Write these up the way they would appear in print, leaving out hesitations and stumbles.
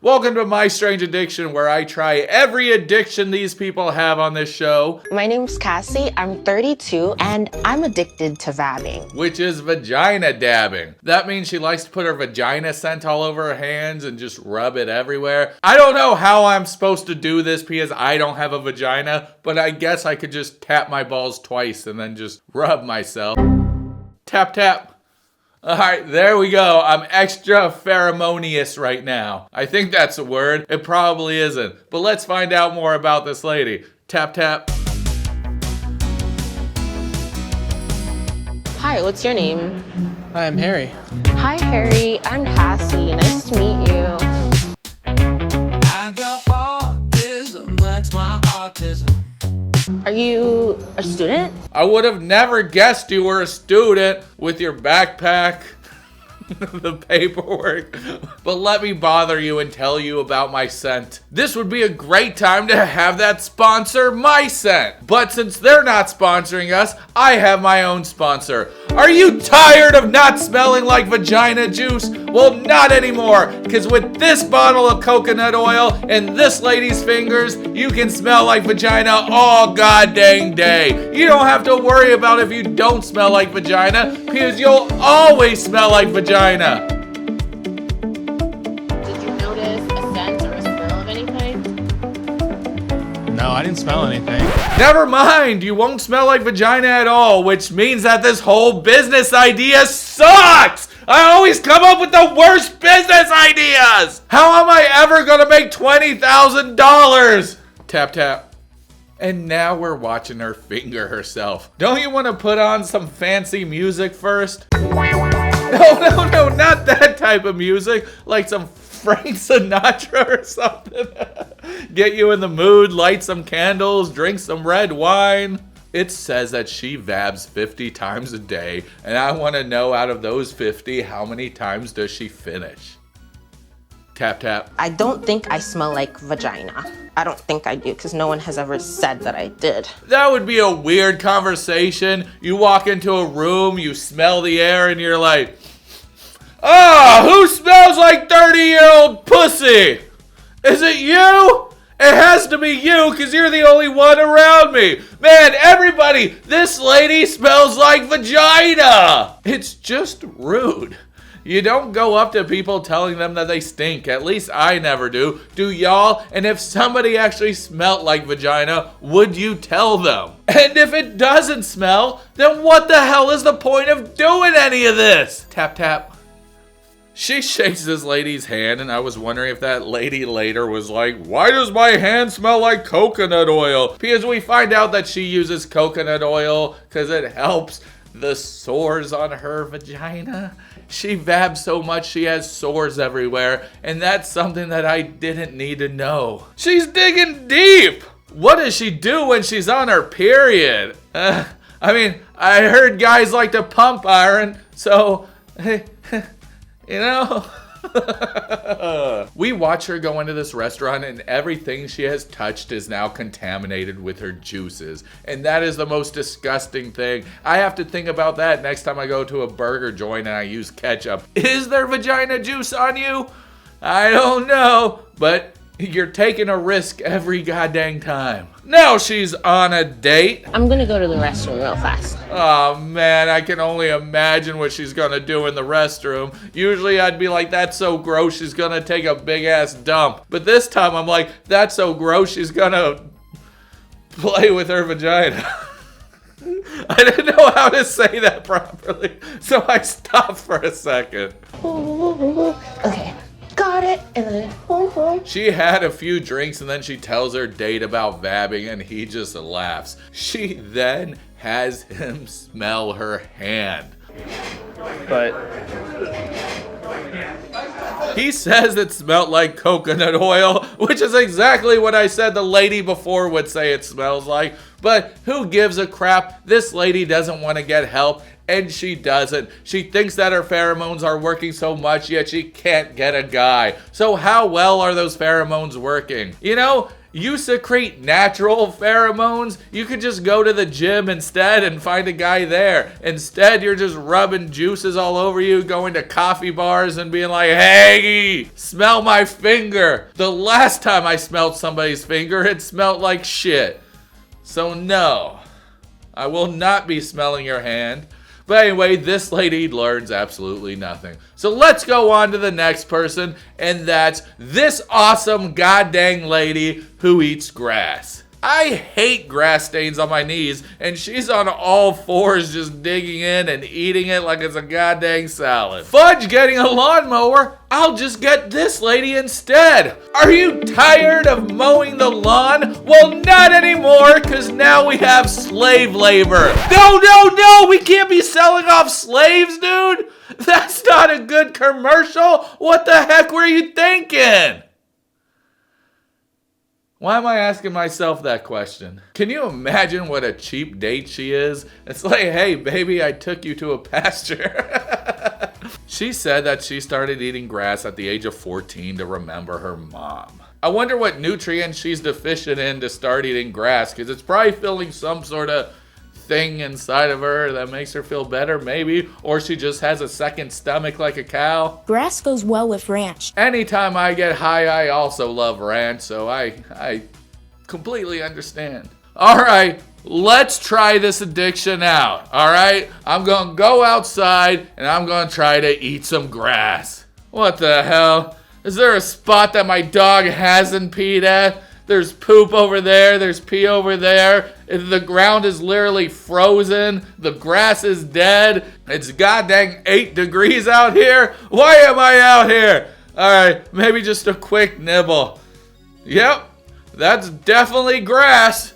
Welcome to My Strange Addiction, where I try every addiction these people have on this show. My name's Cassy, I'm 32, and I'm addicted to vabbing. Which is vagina dabbing. That means she likes to put her vagina scent all over her hands and just rub it everywhere. I don't know how I'm supposed to do this because I don't have a vagina, but I guess I could just tap my balls twice and then just rub myself. Tap, tap. Alright, there we go. I'm extra pheromonious right now. I think that's a word. It probably isn't. But let's find out more about this lady. Tap, tap. Hi, what's your name? Hi, I'm Harry. Hi, Harry. I'm Cassy. Nice to meet you. I got autism, that's my autism. Are you a student? I would have never guessed you were a student with your backpack, the paperwork. But let me bother you and tell you about my scent. This would be a great time to have that sponsor my scent. But since they're not sponsoring us, I have my own sponsor. Are you tired of not smelling like vagina juice? Well, not anymore, because with this bottle of coconut oil and this lady's fingers, you can smell like vagina all god dang day. You don't have to worry about if you don't smell like vagina, because you'll always smell like vagina. Did you notice a scent or a smell of any kind? No, I didn't smell anything. Never mind, you won't smell like vagina at all, which means that this whole business idea sucks! I always come up with the worst business ideas! How am I ever gonna make $20,000? Tap, tap. And now we're watching her finger herself. Don't you want to put on some fancy music first? No, not that type of music. Like some Frank Sinatra or something. Get you in the mood, light some candles, drink some red wine. It says that she vabs 50 times a day, and I want to know out of those 50, how many times does she finish? Tap, tap. I don't think I smell like vagina. I don't think I do, because no one has ever said that I did. That would be a weird conversation. You walk into a room, you smell the air, and you're like, who smells like 30-year-old pussy? Is it you? It has to be you, because you're the only one around me. Man, everybody, this lady smells like vagina. It's just rude. You don't go up to people telling them that they stink. At least I never do. Do y'all? And if somebody actually smelled like vagina, would you tell them? And if it doesn't smell, then what the hell is the point of doing any of this? Tap, tap. She shakes this lady's hand, and I was wondering if that lady later was like, why does my hand smell like coconut oil? Because we find out that she uses coconut oil because it helps the sores on her vagina. She vabs so much she has sores everywhere, and that's something that I didn't need to know. She's digging deep! What does she do when she's on her period? I mean, I heard guys like to pump iron, so... You know? We watch her go into this restaurant and everything she has touched is now contaminated with her juices. And that is the most disgusting thing. I have to think about that next time I go to a burger joint and I use ketchup. Is there vagina juice on you? I don't know, but you're taking a risk every goddamn time. Now she's on a date. I'm gonna go to the restroom real fast. Oh man, I can only imagine what she's gonna do in the restroom. Usually I'd be like, that's so gross, she's gonna take a big ass dump. But this time I'm like, that's so gross, she's gonna play with her vagina. I didn't know how to say that properly, so I stopped for a second. Okay. Got it, and then She had a few drinks and then she tells her date about vabbing and he just laughs. She then has him smell her hand. But He says it smelled like coconut oil, which is exactly what I said the lady before would say it smells like. But who gives a crap? This lady doesn't want to get help, and she doesn't. She thinks that her pheromones are working so much, yet she can't get a guy. So how well are those pheromones working? You know, You secrete natural pheromones. You could just go to the gym instead and find a guy there. Instead, you're just rubbing juices all over you, going to coffee bars and being like, hey, smell my finger. The last time I smelled somebody's finger, it smelled like shit. So no, I will not be smelling your hand. But anyway, this lady learns absolutely nothing. So let's go on to the next person, and that's this awesome goddamn lady who eats grass. I hate grass stains on my knees, and she's on all fours just digging in and eating it like it's a goddamn salad. Fudge getting a lawnmower? I'll just get this lady instead. Are you tired of mowing the lawn? Well, not anymore, because now we have slave labor. No, we can't be selling off slaves, dude. That's not a good commercial. What the heck were you thinking? Why am I asking myself that question? Can you imagine what a cheap date she is? It's like, hey, baby, I took you to a pasture. She said that she started eating grass at the age of 14 to remember her mom. I wonder what nutrients she's deficient in to start eating grass, because it's probably filling some sort of thing inside of her that makes her feel better, maybe. Or she just has a second stomach like a cow. Grass goes well with ranch. Anytime I get high, I also love ranch, so I completely understand. All right, let's try this addiction out, all right? I'm gonna go outside and I'm gonna try to eat some grass. What the hell? Is there a spot that my dog hasn't peed at? There's poop over there, there's pee over there. The ground is literally frozen. The grass is dead. It's goddamn 8 degrees out here. Why am I out here? All right, maybe just a quick nibble. Yep, that's definitely grass.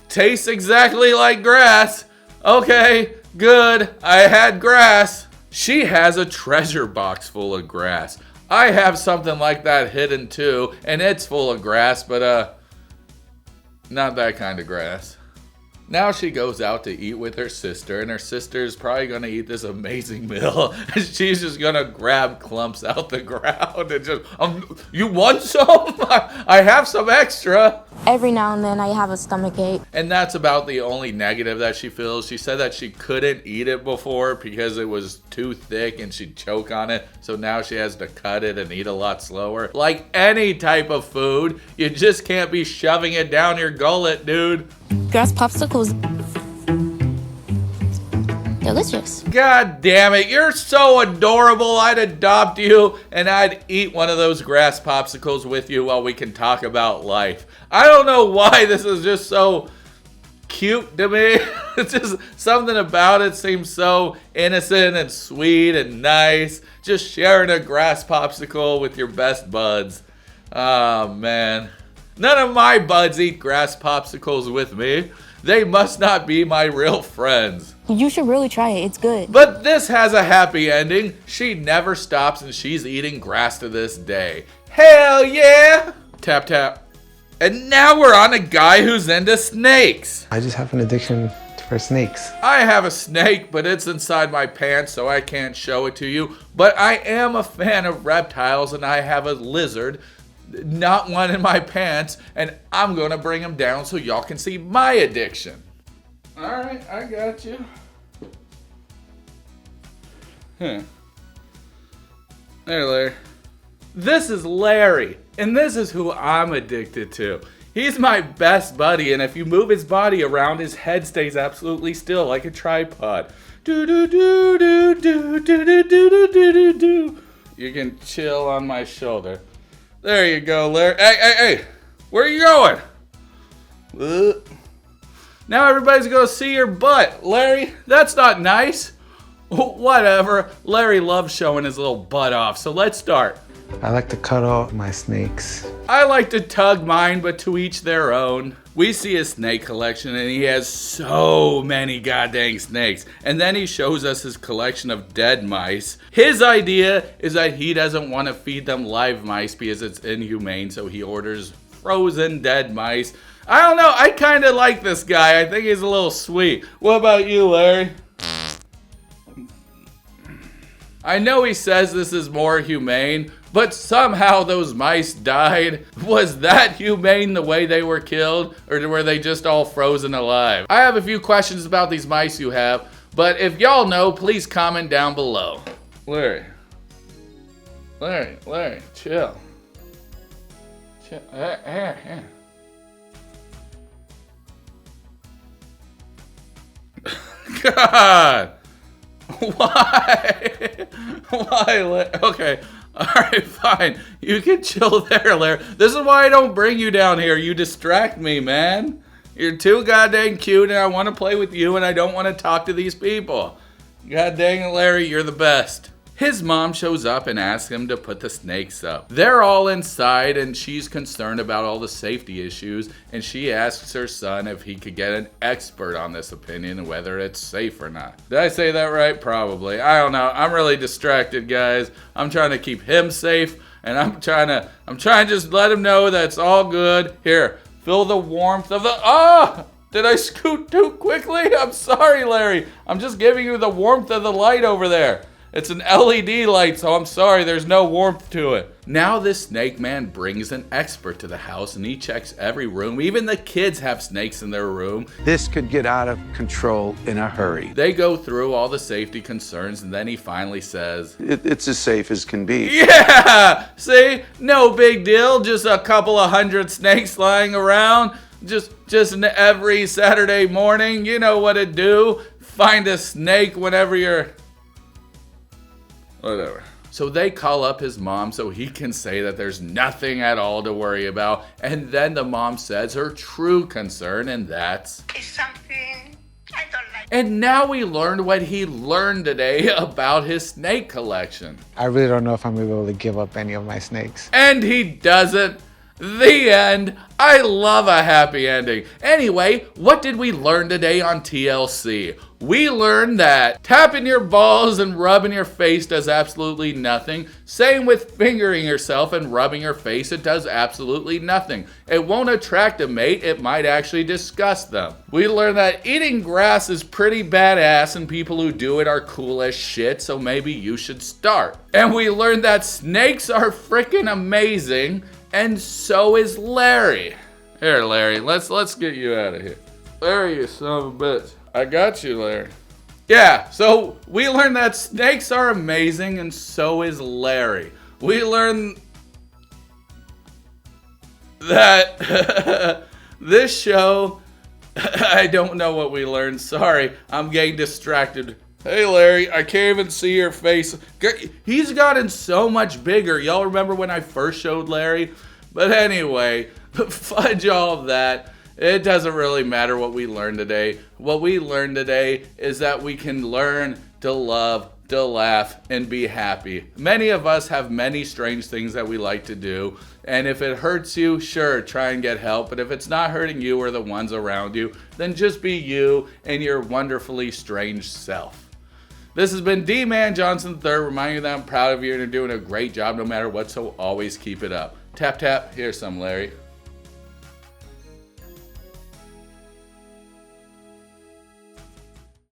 Tastes exactly like grass. Okay, good, I had grass. She has a treasure box full of grass. I have something like that hidden too, and it's full of grass, but not that kind of grass. Now she goes out to eat with her sister, and her sister's probably gonna eat this amazing meal. She's just gonna grab clumps out the ground and just, you want some? I have some extra. Every now and then I have a stomach ache. And that's about the only negative that she feels. She said that she couldn't eat it before because it was too thick and she'd choke on it. So now she has to cut it and eat a lot slower. Like any type of food, you just can't be shoving it down your gullet, dude. Grass popsicles. Delicious. God damn it, you're so adorable. I'd adopt you and I'd eat one of those grass popsicles with you while we can talk about life. I don't know why this is just so cute to me. It's just something about it seems so innocent and sweet and nice. Just sharing a grass popsicle with your best buds. Oh man. None of my buds eat grass popsicles with me. They must not be my real friends. You should really try it. It's good. But this has a happy ending. She never stops and she's eating grass to this day. Hell yeah! Tap tap. And now we're on a guy who's into snakes. I just have an addiction for snakes. I have a snake, but it's inside my pants, so I can't show it to you. But I am a fan of reptiles, and I have a lizard, not one in my pants, and I'm gonna bring him down so y'all can see my addiction. All right, I got you. There, Larry. This is Larry, and this is who I'm addicted to. He's my best buddy, and if you move his body around, his head stays absolutely still like a tripod. Do do do do do do do do do do do. You can chill on my shoulder. There you go, Larry. Hey, where are you going? Now everybody's gonna see your butt. Larry, that's not nice. Whatever. Larry loves showing his little butt off, so let's start. I like to cuddle my snakes. I like to tug mine, but to each their own. We see his snake collection, and he has so many goddamn snakes. And then he shows us his collection of dead mice. His idea is that he doesn't want to feed them live mice because it's inhumane, so he orders frozen dead mice. I don't know, I kind of like this guy. I think he's a little sweet. What about you, Larry? I know he says this is more humane, but somehow those mice died. Was that humane the way they were killed, or were they just all frozen alive? I have a few questions about these mice you have, but if y'all know, please comment down below. Larry, chill. God, why? Okay, all right, fine. You can chill there, Larry. This is why I don't bring you down here. You distract me, man. You're too goddamn cute, and I want to play with you, and I don't want to talk to these people. God dang it, Larry, you're the best. His mom shows up and asks him to put the snakes up. They're all inside, and she's concerned about all the safety issues, and she asks her son if he could get an expert on this opinion and whether it's safe or not. Did I say that right? Probably. I don't know. I'm really distracted, guys. I'm trying to keep him safe, and I'm trying to just let him know that it's all good. Here, feel the warmth of the... Did I scoot too quickly? I'm sorry, Larry. I'm just giving you the warmth of the light over there. It's an LED light, so I'm sorry, there's no warmth to it. Now this snake man brings an expert to the house, and he checks every room. Even the kids have snakes in their room. This could get out of control in a hurry. They go through all the safety concerns, and then he finally says, It's as safe as can be. yeah! See? No big deal. Just a couple of 100 snakes lying around. Just every Saturday morning. You know what to do. Find a snake whenever you're... Whatever. So they call up his mom so he can say that there's nothing at all to worry about. And then the mom says her true concern, and that's... It's something I don't like. And now we learned what he learned today about his snake collection. I really don't know if I'm able to give up any of my snakes. And he doesn't. The end. I love a happy ending. Anyway, what did we learn today on TLC? We learned that tapping your balls and rubbing your face does absolutely nothing. Same with fingering yourself and rubbing your face. It does absolutely nothing. It won't attract a mate. It might actually disgust them. We learned that eating grass is pretty badass and people who do it are cool as shit, so maybe you should start. And we learned that snakes are freaking amazing, and so is Larry. Here, Larry, let's get you out of here. Larry, you son of a bitch. I got you, Larry. Yeah, so we learned that snakes are amazing, and so is Larry. We learned that this show, I don't know what we learned. Sorry, I'm getting distracted. Hey, Larry, I can't even see your face. He's gotten so much bigger. Y'all remember when I first showed Larry? But anyway, fudge all of that. It doesn't really matter what we learned today. What we learned today is that we can learn to love, to laugh, and be happy. Many of us have many strange things that we like to do. And if it hurts you, sure, try and get help. But if it's not hurting you or the ones around you, then just be you and your wonderfully strange self. This has been Dee-man Johnson III, reminding you that I'm proud of you and you're doing a great job no matter what, so always keep it up. Tap, tap. Here's some, Larry.